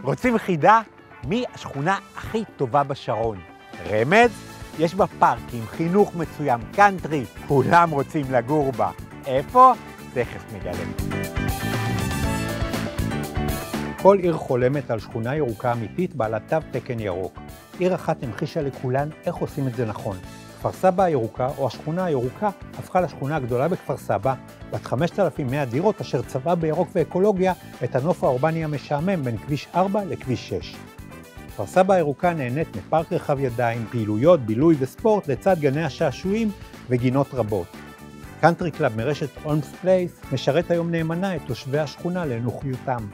רוצים חידה? מי השכונה הכי טובה בשרון? רמז? יש בה פארקים, חינוך מצוין, קאנטרי, כולם רוצים לגור בה. איפה? תכף נגלה. כל עיר חולמת על שכונה ירוקה אמיתית בעלת תו תקן ירוק. עיר אחת המחישה לכולן איך עושים את זה נכון. כפר סבא הירוקה, או השכונה הירוקה, הפכה לשכונה הגדולה בכפר סבא, בת 5,100 דירות, אשר צבעה בירוק ואקולוגיה את הנוף האורבני המשעמם בין כביש 4 לכביש 6. כפר סבא הירוקה נהנית מפארק רחב ידיים, פעילויות, בילוי וספורט לצד גני השעשועים וגינות רבות. קאנטרי קלאב מרשת הולמס פלייס משרת היום נאמנה את תושבי השכונה לנוחיותם.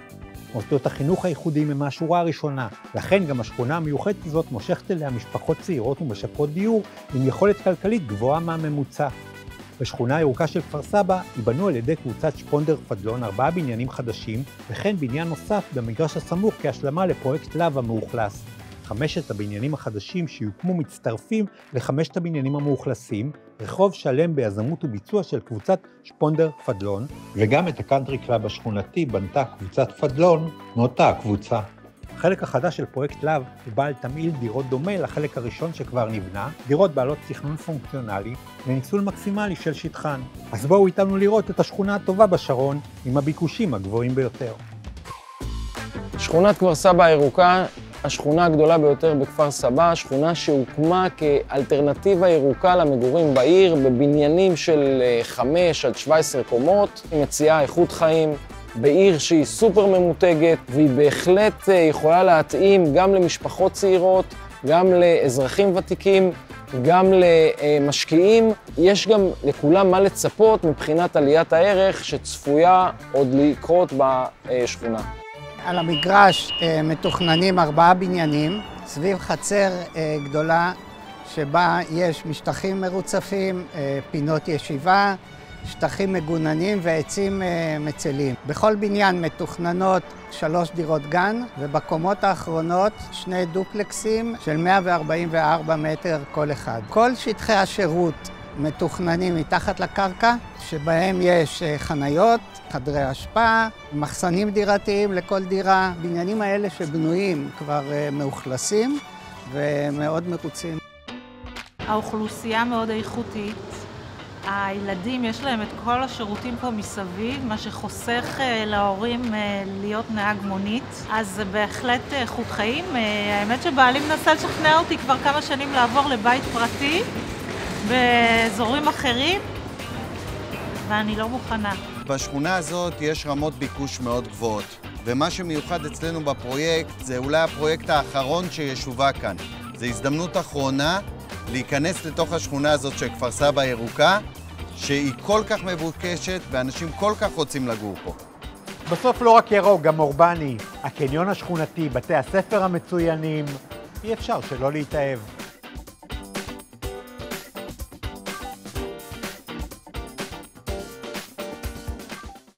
מוסדות החינוך הייחודיים הם מהשורה הראשונה, לכן גם השכונה המיוחדת הזאת מושכת אליה משפחות צעירות ומשפרות דיור עם יכולת כלכלית גבוהה מהממוצע. בשכונה הירוקה של כפר סבא ייבנו על ידי קבוצת שפונדר פדלון 4 בניינים חדשים, וכן בניין נוסף במגרש הסמוך כהשלמה לפרויקט לאב המאוכלס. 5 הבניינים החדשים שיוקמו מצטרפים ל5 הבניינים המאוכלסים, רחוב שלם ביזמות וביצוע של קבוצת שפונדר פדלון, וגם את הקאנטרי קלאב השכונתי בנתה קבוצת פדלון מאותה הקבוצה. החלק החדש של פרויקט לאב הוא בעל תמהיל דירות דומה לחלק הראשון שכבר נבנה, דירות בעלות תכנון פונקציונלי וניצול מקסימלי של שטחן. אז בואו איתנו לראות את השכונה הטובה בשרון עם הביקושים הגבוהים ביותר. שכונת כפר סבא הירוקה, השכונה הגדולה ביותר בכפר סבא, שכונה שהוקמה כאלטרנטיבה ירוקה למגורים בעיר, בבניינים של 5 עד 17 קומות. היא מציעה איכות חיים בעיר שהיא סופר ממותגת, והיא בהחלט יכולה להתאים גם למשפחות צעירות, גם לאזרחים ותיקים, גם למשקיעים. יש גם לכולם מה לצפות מבחינת עליית הערך שצפויה עוד לקרות בשכונה. על המגרש מתוכננים 4 בניינים, סביב חצר גדולה שבה יש משטחים מרוצפים, פינות ישיבה, שטחים מגוננים ועצים מצלים. בכל בניין מתוכננות 3 דירות גן, ובקומות האחרונות 2 דופלקסים של 144 מטר כל אחד. כל שטחי השירות מתוכננים מתחת לקרקע, שבהם יש חניות, חדרי השפעה, מחסנים דירתיים לכל דירה. הבניינים האלה שבנויים כבר מאוכלסים ומאוד מרוצים. האוכלוסייה מאוד איכותית. הילדים יש להם את כל השירותים פה מסביב, מה שחוסך להורים להיות נהג מונית. אז זה בהחלט איכות חיים. האמת שבעלי מנסה לשכנע אותי כבר כמה שנים לעבור לבית פרטי באזורים אחרים, ואני לא מוכנה. בשכונה הזאת יש רמות ביקוש מאוד גבוהות, ומה שמיוחד אצלנו בפרויקט זה אולי הפרויקט האחרון שישווק כאן. זו הזדמנות אחרונה להיכנס לתוך השכונה הזאת של כפר סבא הירוקה, שהיא כל כך מבוקשת ואנשים כל כך רוצים לגור פה. בסוף לא רק ירוק, גם אורבני, הקניון השכונתי, בתי הספר המצוינים, אי אפשר שלא להתאהב.